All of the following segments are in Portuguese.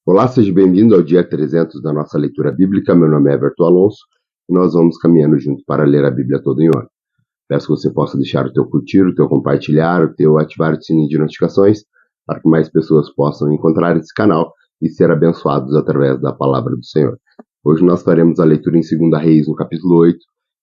Olá, seja bem-vindo ao dia 300 da nossa leitura bíblica. Meu nome é Everton Alonso e nós vamos caminhando juntos para ler a Bíblia toda em um ano. Peço que você possa deixar o teu curtir, o teu compartilhar, o teu ativar o sininho de notificações para que mais pessoas possam encontrar esse canal e ser abençoados através da palavra do Senhor. Hoje nós faremos a leitura em 2 Reis, no capítulo 8,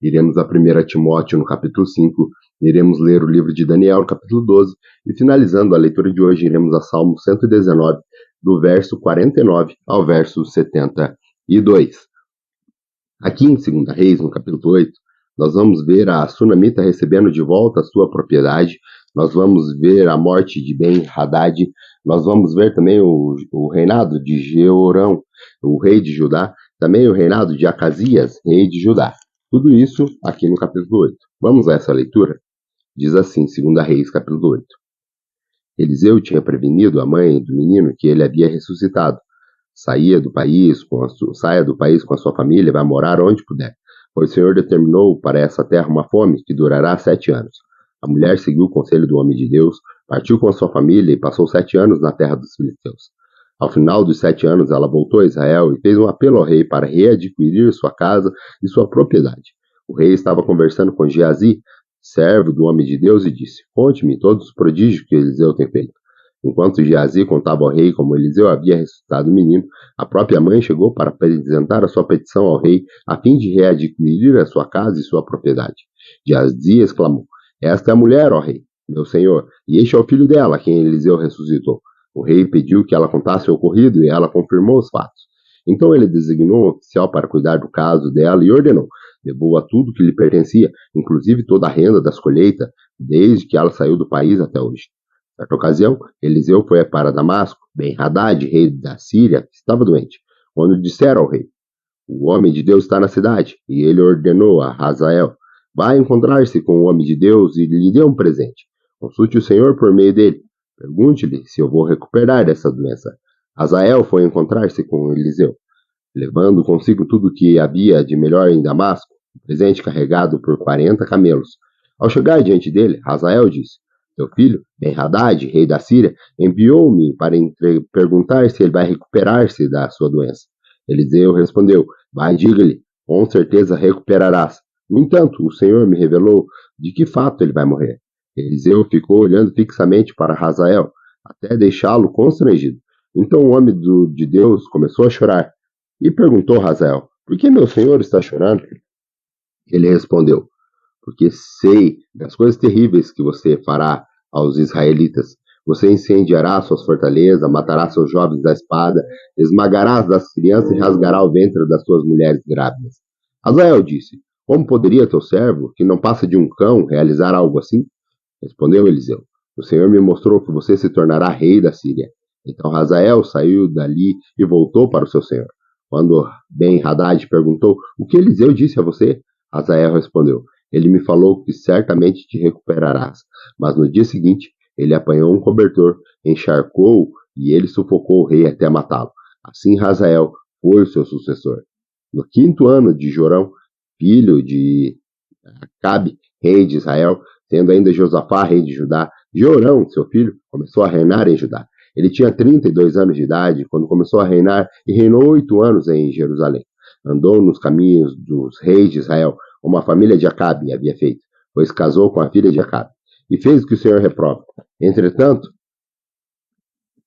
iremos a 1 Timóteo, no capítulo 5, iremos ler o livro de Daniel, no capítulo 12, e finalizando a leitura de hoje, iremos a Salmo 119, do verso 49 ao verso 72. Aqui em 2 Reis, no capítulo 8, nós vamos ver a Sunamita recebendo de volta a sua propriedade, nós vamos ver a morte de Ben-Hadad, nós vamos ver também o reinado de Jeorão, o rei de Judá, também o reinado de Acasias, rei de Judá. Tudo isso aqui no capítulo 8. Vamos a essa leitura? Diz assim, 2 Reis, capítulo 8. Eliseu tinha prevenido a mãe do menino que ele havia ressuscitado. Saia do país com a sua família e vá morar onde puder, pois o Senhor determinou para essa terra uma fome que durará 7 anos. A mulher seguiu o conselho do homem de Deus, partiu com a sua família e passou 7 anos na terra dos filisteus. Ao final dos 7 anos, ela voltou a Israel e fez um apelo ao rei para readquirir sua casa e sua propriedade. O rei estava conversando com Geazi, servo do homem de Deus, e disse: Conte-me todos os prodígios que Eliseu tem feito. Enquanto Geazi contava ao rei como Eliseu havia ressuscitado o menino, a própria mãe chegou para apresentar a sua petição ao rei, a fim de readquirir a sua casa e sua propriedade. Geazi exclamou: Esta é a mulher, ó rei, meu senhor, e este é o filho dela, a quem Eliseu ressuscitou. O rei pediu que ela contasse o ocorrido e ela confirmou os fatos. Então ele designou um oficial para cuidar do caso dela e ordenou: devolva tudo que lhe pertencia, inclusive toda a renda das colheitas, desde que ela saiu do país até hoje. Certa ocasião, Eliseu foi para Damasco. Ben-Hadad, rei da Síria, estava doente. Quando disseram ao rei: O homem de Deus está na cidade, e ele ordenou a Hazael: vá encontrar-se com o homem de Deus e lhe dê um presente. Consulte o Senhor por meio dele. Pergunte-lhe se eu vou recuperar essa doença. Hazael foi encontrar-se com Eliseu, levando consigo tudo o que havia de melhor em Damasco, um presente carregado por 40 camelos. Ao chegar diante dele, Hazael disse: Seu filho, Ben-Hadad, rei da Síria, enviou-me para perguntar se ele vai recuperar-se da sua doença. Eliseu respondeu: Vai, diga-lhe, com certeza recuperarás. No entanto, o Senhor me revelou de que fato ele vai morrer. Eliseu ficou olhando fixamente para Hazael, até deixá-lo constrangido. Então o homem de Deus começou a chorar e perguntou a Hazael: Por que meu senhor está chorando? Ele respondeu: Porque sei das coisas terríveis que você fará aos israelitas. Você incendiará suas fortalezas, matará seus jovens da espada, esmagará as crianças e rasgará o ventre das suas mulheres grávidas. Hazael disse: Como poderia teu servo, que não passa de um cão, realizar algo assim? Respondeu Eliseu: O Senhor me mostrou que você se tornará rei da Síria. Então Hazael saiu dali e voltou para o seu senhor. Quando Ben-Hadad perguntou: O que Eliseu disse a você? Hazael respondeu: Ele me falou que certamente te recuperarás. Mas no dia seguinte, ele apanhou um cobertor, encharcou e ele sufocou o rei até matá-lo. Assim Hazael foi o seu sucessor. No 5º ano de Jorão, filho de Acabe, rei de Israel, sendo ainda Josafá, rei de Judá, Jorão, seu filho, começou a reinar em Judá. Ele tinha 32 anos de idade quando começou a reinar e reinou 8 anos em Jerusalém. Andou nos caminhos dos reis de Israel, como a família de Acabe havia feito, pois casou com a filha de Acabe, e fez o que o Senhor reprova. Entretanto,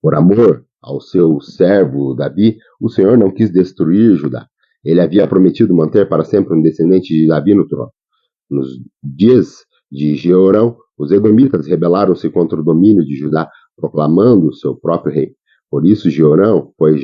por amor ao seu servo Davi, o Senhor não quis destruir Judá. Ele havia prometido manter para sempre um descendente de Davi no trono. Nos dias de Jeorão, os edomitas rebelaram-se contra o domínio de Judá, proclamando seu próprio rei. Por isso Jeorão foi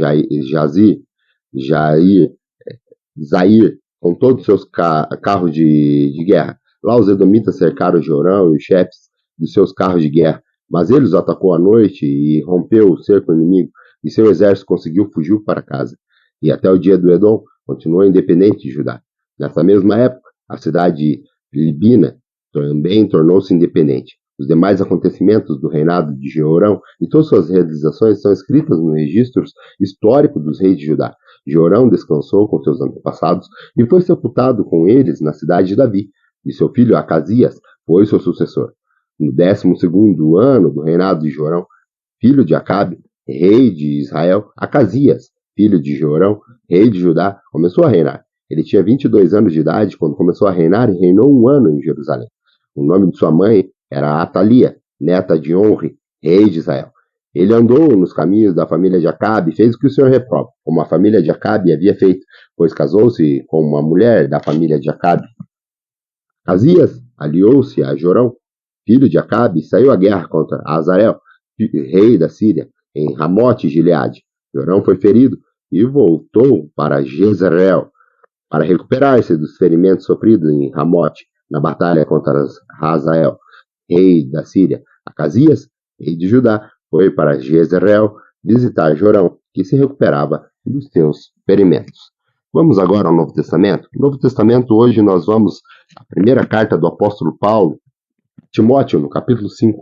Zair, com todos os seus carros de guerra. Lá os edomitas cercaram Jeorão e os chefes dos seus carros de guerra, mas ele os atacou à noite e rompeu o cerco inimigo, e seu exército conseguiu fugir para casa. E até o dia do Edom, continuou independente de Judá. Nessa mesma época, a cidade Libina também tornou-se independente. Os demais acontecimentos do reinado de Jeorão e todas suas realizações são escritas nos registros históricos dos reis de Judá. Jeorão descansou com seus antepassados e foi sepultado com eles na cidade de Davi, e seu filho Acasias foi seu sucessor. No 12º ano do reinado de Jorão, filho de Acabe, rei de Israel, Acasias, filho de Jorão, rei de Judá, começou a reinar. Ele tinha 22 anos de idade quando começou a reinar e reinou 1 ano em Jerusalém. O nome de sua mãe era Atalia, neta de Onre, rei de Israel. Ele andou nos caminhos da família de Acabe e fez o que o Senhor reprova, como a família de Acabe havia feito, pois casou-se com uma mulher da família de Acabe. Acasias aliou-se a Jorão, filho de Acabe, e saiu à guerra contra Azael, rei da Síria, em Ramote Gileade. Jorão foi ferido e voltou para Jezreel para recuperar-se dos ferimentos sofridos em Ramote, na batalha contra Hazael, rei da Síria. Acasias, rei de Judá, foi para Jezreel visitar Jorão, que se recuperava dos seus ferimentos. Vamos agora ao Novo Testamento. No Novo Testamento, hoje nós vamos à primeira carta do apóstolo Paulo, Timóteo, no capítulo 5,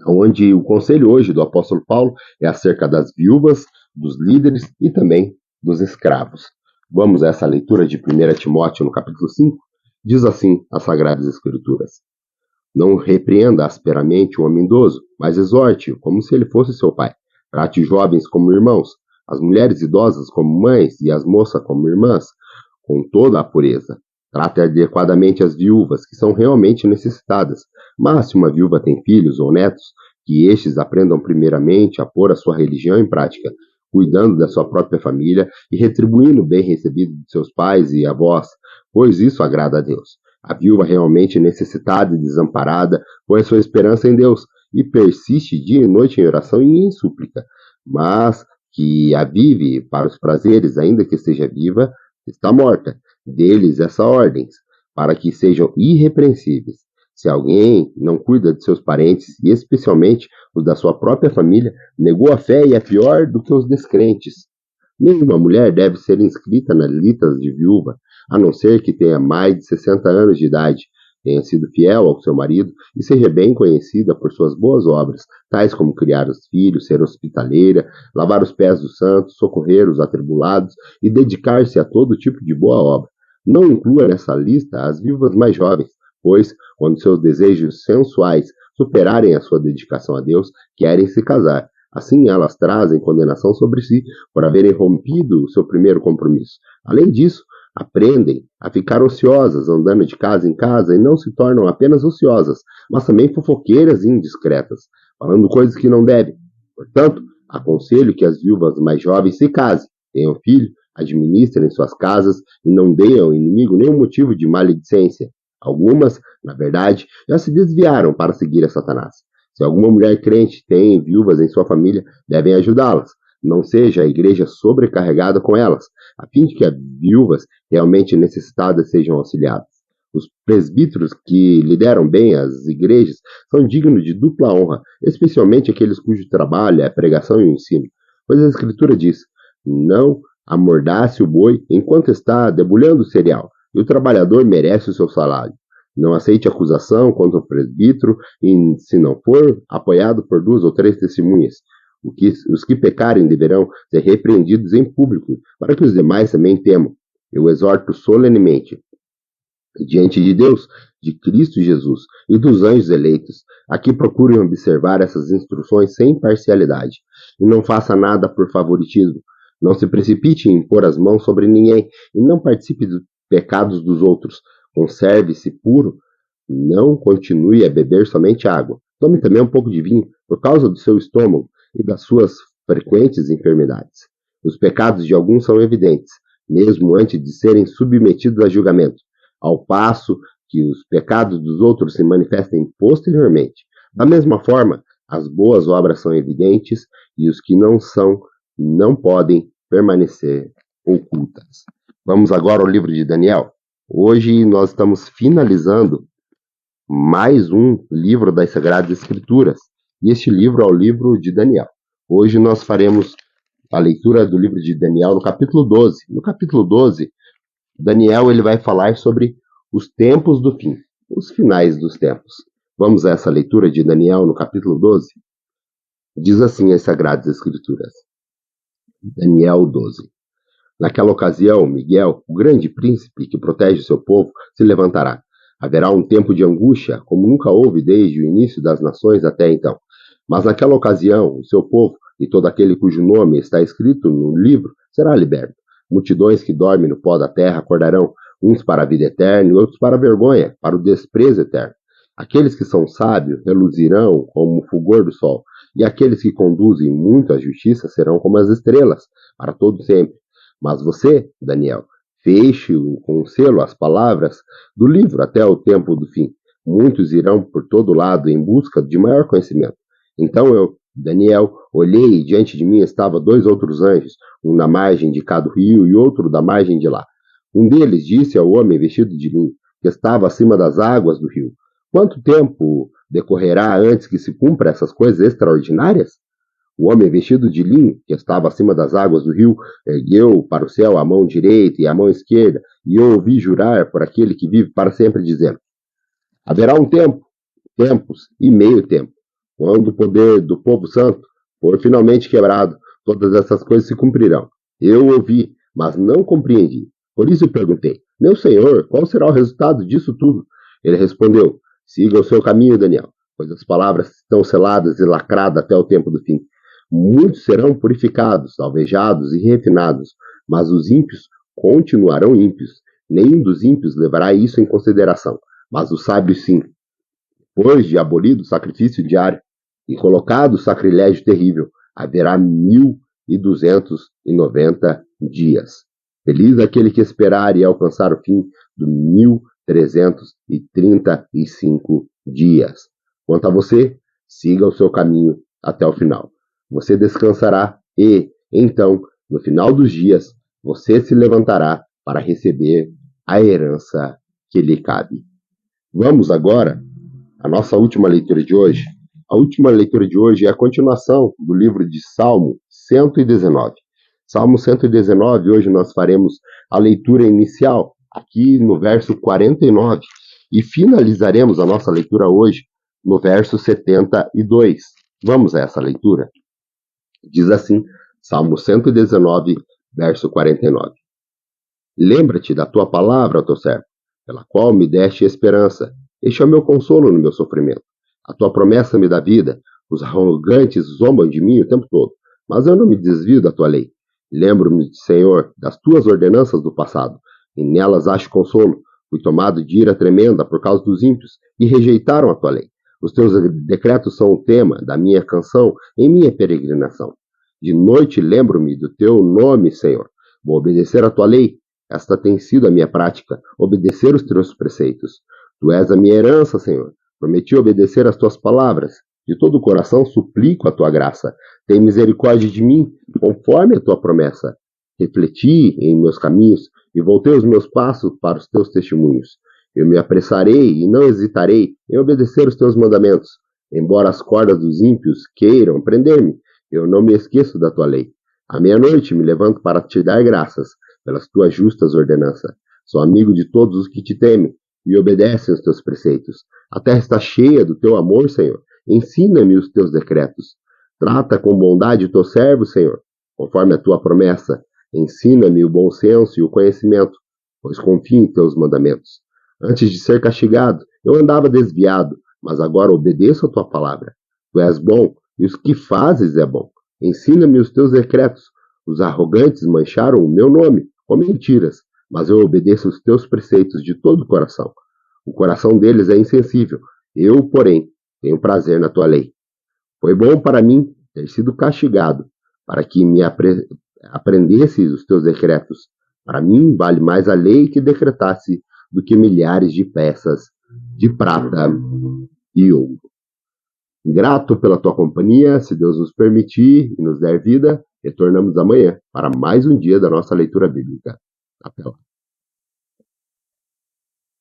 onde o conselho hoje do apóstolo Paulo é acerca das viúvas, dos líderes e também dos escravos. Vamos a essa leitura de 1 Timóteo, no capítulo 5. Diz assim as Sagradas Escrituras: Não repreenda asperamente o homem idoso, mas exorte-o como se ele fosse seu pai. Trate os jovens como irmãos, as mulheres idosas como mães e as moças como irmãs, com toda a pureza. Trate adequadamente as viúvas, que são realmente necessitadas. Mas se uma viúva tem filhos ou netos, que estes aprendam primeiramente a pôr a sua religião em prática, cuidando da sua própria família e retribuindo o bem recebido de seus pais e avós, pois isso agrada a Deus. A viúva realmente necessitada e desamparada põe a sua esperança em Deus e persiste dia e noite em oração e em súplica. Mas que a vive para os prazeres, ainda que esteja viva, está morta. Deles essa ordem, para que sejam irrepreensíveis. Se alguém não cuida de seus parentes, e especialmente os da sua própria família, negou a fé e é pior do que os descrentes. Nenhuma mulher deve ser inscrita nas listas de viúva, a não ser que tenha mais de 60 anos de idade, tenha sido fiel ao seu marido e seja bem conhecida por suas boas obras, tais como criar os filhos, ser hospitaleira, lavar os pés dos santos, socorrer os atribulados e dedicar-se a todo tipo de boa obra. Não inclua nessa lista as viúvas mais jovens, pois, quando seus desejos sensuais superarem a sua dedicação a Deus, querem se casar. Assim, elas trazem condenação sobre si por haverem rompido o seu primeiro compromisso. Além disso, aprendem a ficar ociosas, andando de casa em casa, e não se tornam apenas ociosas, mas também fofoqueiras e indiscretas, falando coisas que não devem. Portanto, aconselho que as viúvas mais jovens se casem, tenham filho, administrem suas casas e não deem ao inimigo nenhum motivo de maledicência. Algumas, na verdade, já se desviaram para seguir a Satanás. Se alguma mulher crente tem viúvas em sua família, devem ajudá-las. Não seja a igreja sobrecarregada com elas, a fim de que as viúvas realmente necessitadas sejam auxiliadas. Os presbíteros que lideram bem as igrejas são dignos de dupla honra, especialmente aqueles cujo trabalho é a pregação e o ensino. Pois a Escritura diz: não amordace o boi enquanto está debulhando o cereal, e o trabalhador merece o seu salário. Não aceite acusação contra o presbítero, e, se não for apoiado por 2 ou 3 testemunhas. Os que pecarem deverão ser repreendidos em público, para que os demais também temam. Eu exorto solenemente, diante de Deus, de Cristo Jesus e dos anjos eleitos, a que procurem observar essas instruções sem parcialidade, e não faça nada por favoritismo. Não se precipite em pôr as mãos sobre ninguém, e não participe dos pecados dos outros. Conserve-se puro, não continue a beber somente água. Tome também um pouco de vinho, por causa do seu estômago e das suas frequentes enfermidades. Os pecados de alguns são evidentes, mesmo antes de serem submetidos a julgamento, ao passo que os pecados dos outros se manifestem posteriormente. Da mesma forma, as boas obras são evidentes e os que não são não podem permanecer ocultas. Vamos agora ao livro de Daniel. Hoje nós estamos finalizando mais um livro das Sagradas Escrituras. E este livro é o livro de Daniel. Hoje nós faremos a leitura do livro de Daniel no capítulo 12. No capítulo 12, Daniel ele vai falar sobre os tempos do fim, os finais dos tempos. Vamos a essa leitura de Daniel no capítulo 12? Diz assim as Sagradas Escrituras. Daniel 12. Naquela ocasião, Miguel, o grande príncipe que protege seu povo, se levantará. Haverá um tempo de angústia, como nunca houve desde o início das nações até então. Mas naquela ocasião, o seu povo e todo aquele cujo nome está escrito no livro será liberto. Multidões que dormem no pó da terra acordarão, uns para a vida eterna e outros para a vergonha, para o desprezo eterno. Aqueles que são sábios reluzirão como o fulgor do sol, e aqueles que conduzem muito a justiça serão como as estrelas, para todo sempre. Mas você, Daniel, feche com um selo as palavras do livro até o tempo do fim. Muitos irão por todo lado em busca de maior conhecimento. Então eu, Daniel, olhei e diante de mim estavam dois outros anjos, um na margem de cada rio e outro da margem de lá. Um deles disse ao homem vestido de linho, que estava acima das águas do rio: quanto tempo decorrerá antes que se cumpra essas coisas extraordinárias? O homem vestido de linho, que estava acima das águas do rio, ergueu para o céu a mão direita e a mão esquerda, e eu ouvi jurar por aquele que vive para sempre, dizendo: haverá um tempo, tempos e meio tempo, quando o poder do povo santo for finalmente quebrado, todas essas coisas se cumprirão. Eu ouvi, mas não compreendi. Por isso perguntei: meu senhor, qual será o resultado disso tudo? Ele respondeu: siga o seu caminho, Daniel, pois as palavras estão seladas e lacradas até o tempo do fim. Muitos serão purificados, alvejados e refinados, mas os ímpios continuarão ímpios. Nenhum dos ímpios levará isso em consideração, mas os sábios sim. Depois de abolido o sacrifício diário e colocado o sacrilégio terrível, haverá 1290 dias. Feliz aquele que esperar e alcançar o fim do 1335 dias. Quanto a você, siga o seu caminho até o final. Você descansará e, então, no final dos dias, você se levantará para receber a herança que lhe cabe. Vamos agora à nossa última leitura de hoje. A última leitura de hoje é a continuação do livro de Salmo 119. Salmo 119, hoje nós faremos a leitura inicial, aqui no verso 49, e finalizaremos a nossa leitura hoje no verso 72. Vamos a essa leitura? Diz assim, Salmo 119, verso 49. Lembra-te da tua palavra, teu servo, pela qual me deste esperança. Este é o meu consolo no meu sofrimento. A tua promessa me dá vida. Os arrogantes zombam de mim o tempo todo, mas eu não me desvio da tua lei. Lembro-me, Senhor, das tuas ordenanças do passado, e nelas acho consolo. Fui tomado de ira tremenda por causa dos ímpios, e rejeitaram a tua lei. Os teus decretos são o tema da minha canção em minha peregrinação. De noite lembro-me do teu nome, Senhor. Vou obedecer a tua lei. Esta tem sido a minha prática, obedecer os teus preceitos. Tu és a minha herança, Senhor. Prometi obedecer às tuas palavras. De todo o coração suplico a tua graça. Tem misericórdia de mim, conforme a tua promessa. Refleti em meus caminhos e voltei os meus passos para os teus testemunhos. Eu me apressarei e não hesitarei em obedecer os teus mandamentos. Embora as cordas dos ímpios queiram prender-me, eu não me esqueço da tua lei. À meia-noite me levanto para te dar graças pelas tuas justas ordenanças. Sou amigo de todos os que te temem e obedecem os teus preceitos. A terra está cheia do teu amor, Senhor. Ensina-me os teus decretos. Trata com bondade o teu servo, Senhor, conforme a tua promessa. Ensina-me o bom senso e o conhecimento, pois confio em teus mandamentos. Antes de ser castigado, eu andava desviado, mas agora obedeço a tua palavra. Tu és bom, e os que fazes é bom. Ensina-me os teus decretos. Os arrogantes mancharam o meu nome com mentiras, mas eu obedeço os teus preceitos de todo o coração. O coração deles é insensível. Eu, porém, tenho prazer na tua lei. Foi bom para mim ter sido castigado, para que me aprendesse os teus decretos. Para mim, vale mais a lei que decretasse do que milhares de peças de prata e ouro. Grato pela tua companhia, se Deus nos permitir e nos der vida, retornamos amanhã para mais um dia da nossa leitura bíblica. Até lá.